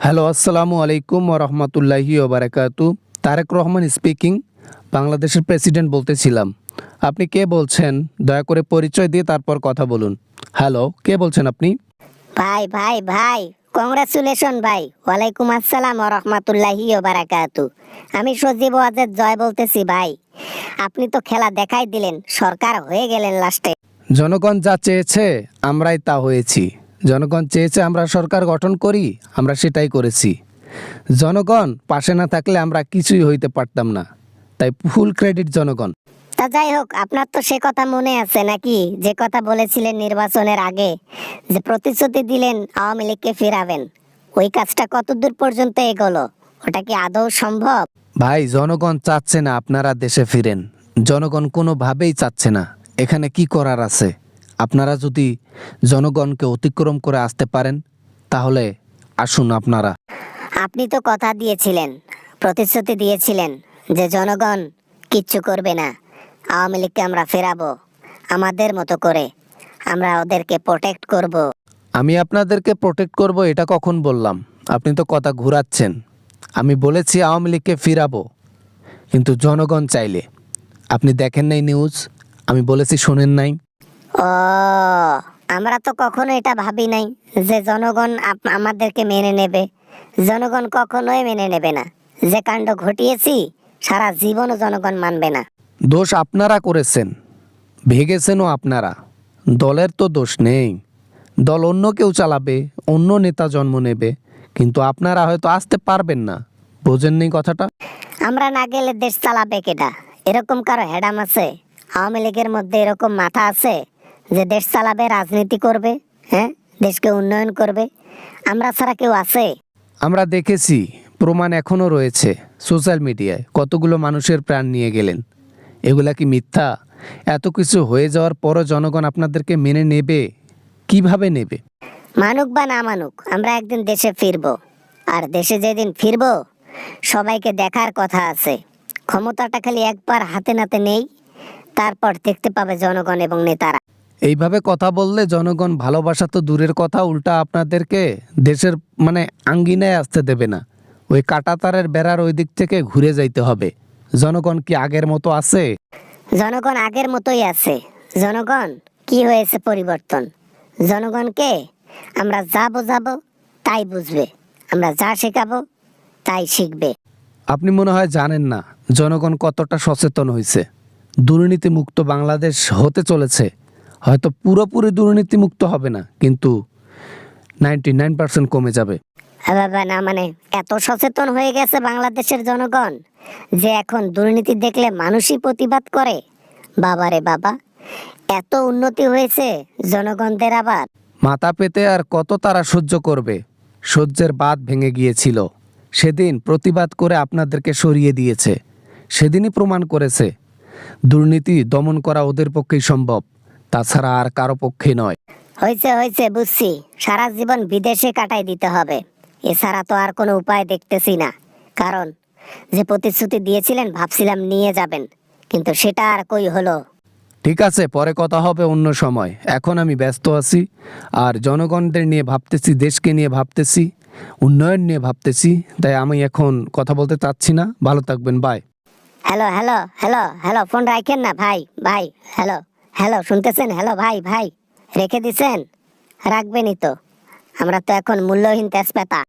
Hello, আসসালামু আলাইকুম ওরহমতুল্লাহি ওবারাকাতু। তারেক রহমান স্পিকিং। বাংলাদেশের প্রেসিডেন্ট বলতেছিলাম। আপনি কে বলছেন? দয়া করে পরিচয় দিয়ে তারপর কথা বলুন। হ্যালো, কে বলছেন আপনি? ভাই ভাই ভাই কংগ্রাচুলেশন ভাই। ওয়ালাইকুম আসসালাম ওয়া রাহমাতুল্লাহি ওয়া বারাকাতু। আমি সজীব ওয়াজেদ জয় বলতেছি ভাই। আপনি তো খেলা দেখাই দিলেন, সরকার হয়ে গেলেন লাস্টে। জনগণ যা চেয়েছে আমরাই তা হয়েছি। জনগণ চেয়েছে আমরা সরকার গঠন করি, আমরা সেটাই করেছি। জনগণ পাশে না থাকলে আমরা কিছুই হইতে পারতাম না। তাই ফুল ক্রেডিট জনগণ। তা যাই হোক, আপনার তো সে কথা মনে আছে নাকি, যে কথা বলেছিলেন নির্বাচনের আগে, যে প্রতিশ্রুতি দিলেন আওয়ামী লীগকে ফেরাবেন? ওই কাজটা কতদূর পর্যন্ত এগোলো? ওটা কি আদৌ সম্ভব? ভাই, জনগণ চাচ্ছে না আপনারা দেশে ফিরেন। জনগণ কোনোভাবেই চাচ্ছে না। এখানে কি করার আছে? আপনারা যদি জনগণকে অতিক্রম করে আসতে পারেন তাহলে আসুন আপনারা। আপনি তো কথা দিয়েছিলেন, প্রতিশ্রুতি দিয়েছিলেন যে জনগণ কিচ্ছু করবে না, আওয়ামী লীগকে আমরা ফেরাবো আমাদের মতো করে, আমরা ওদেরকে প্রোটেক্ট করব। আমি আপনাদেরকে প্রোটেক্ট করব এটা কখন বললাম? আপনি তো কথা ঘুরাচ্ছেন। আমি বলেছি আওয়ামী লীগকে ফিরাবো, কিন্তু জনগণ চাইলে। আপনি দেখেন নাই নিউজ? আমি বলেছি শোনেন নাই? ও, আমরা তো কখনো এটা ভাবি নাই যে জনগণ আমাদেরকে মেনে নেবে। জনগণ কখনোই মেনে নেবে না। যে কাণ্ড ঘটিয়েছি সারা জীবনও জনগণ মানবে না। দোষ আপনারা করেছেন, ভেগেছেনও আপনারা। দলের তো দোষ নেই। দল অন্য কেউ চালাবে, অন্য নেতা জন্ম নেবে, কিন্তু আপনারা হয়তো আসতে পারবেন না। বোঝেননি কথাটা? আমরা না গেলে দেশ চালাবে কেডা? এরকম কারো হেডাম আছে? আওয়ামী লীগের মধ্যে এরকম মাথা আছে যে দেশ চালাবে, রাজনীতি করবে, হ্যাঁ, দেশকে উন্নয়ন করবে? আমরা ছাড়া কেউ আছে? আমরা দেখেছি, প্রমাণ এখনও রয়েছে সোশ্যাল মিডিয়ায়। কতগুলো মানুষের প্রাণ নিয়ে গেলেন। এগুলা কি মিথ্যা? এত কিছু হয়ে যাওয়ার পরও জনগণ আপনাদেরকে মেনে নেবে? কিভাবে নেবে? মানুক বা না মানুক, আমরা একদিন দেশে ফিরবো। আর দেশে যেদিন ফিরবো, সবাইকে দেখার কথা আছে। ক্ষমতাটা খালি একবার হাতে নাতে নেই, তারপর দেখতে পাবে জনগণ এবং নেতারা। এইভাবে কথা বললে জনগণ ভালোবাসা তো দূরের কথা, উল্টা আপনাদেরকে দেশের আঙ্গিনায় আসতে দেবে না। ওই কাঁটাতারের বেড়ার ওই দিক থেকে ঘুরে যাইতে হবে। জনগণ কি আগের মতো আছে? জনগণ আগের মতোই আছে। জনগণ কি হয়েছে পরিবর্তন? জনগণকে আমরা যা বোঝাবো তাই বুঝবে, আমরা যা শেখাবো তাই শিখবে। আপনি মনে হয় জানেন না জনগণ কতটা সচেতন হয়েছে। দুর্নীতিমুক্ত বাংলাদেশ হতে চলেছে। হয়তো পুরোপুরি দুর্নীতিমুক্ত হবে না, কিন্তু 99% কমে যাবে। বাবা না, মানে এত সচেতন হয়ে গেছে বাংলাদেশের জনগণ যে এখন দুর্নীতি দেখলে মানুষই প্রতিবাদ করে। বাবারে বাবা, এত উন্নতি হয়েছে জনগণদের আবার। মাথা পেতে আর কত তারা সহ্য করবে? সহ্যের বাঁধ ভেঙে গিয়েছিল। সেদিন প্রতিবাদ করে আপনাদেরকে সরিয়ে দিয়েছে। সেদিনই প্রমাণ করেছে দুর্নীতি দমন করা ওদের পক্ষেই সম্ভব, তাছাড়া আর কারো পক্ষে নয়। হয়েছে হয়েছে, বুঝছি। সারা জীবন বিদেশে কাটাই দিতে হবে, এছাড়া তো আর কোনো উপায় দেখতেছি না। কারণ যে প্রতিশ্রুতি দিয়েছিলেন ভাবছিলাম নিয়ে যাবেন, কিন্তু সেটা আর কই হলো। ঠিক আছে, পরে কথা হবে অন্য সময়। এখন আমি ব্যস্ত আছি, আর জনগণদের নিয়ে ভাবতেছি, দেশকে নিয়ে ভাবতেছি, উন্নয়ন নিয়ে ভাবতেছি। তাই আমি এখন কথা বলতে চাচ্ছি না। ভালো থাকবেন, bye. Hello hello hello hello, phone রাখেন না ভাই। ভাই, হ্যালো হ্যালো, শুনতেছেন? হ্যালো ভাই ভাই, রেখে দিছেন? রাখবেনই তো। আমরা তো এখন মূল্যহীন তেজপাতা।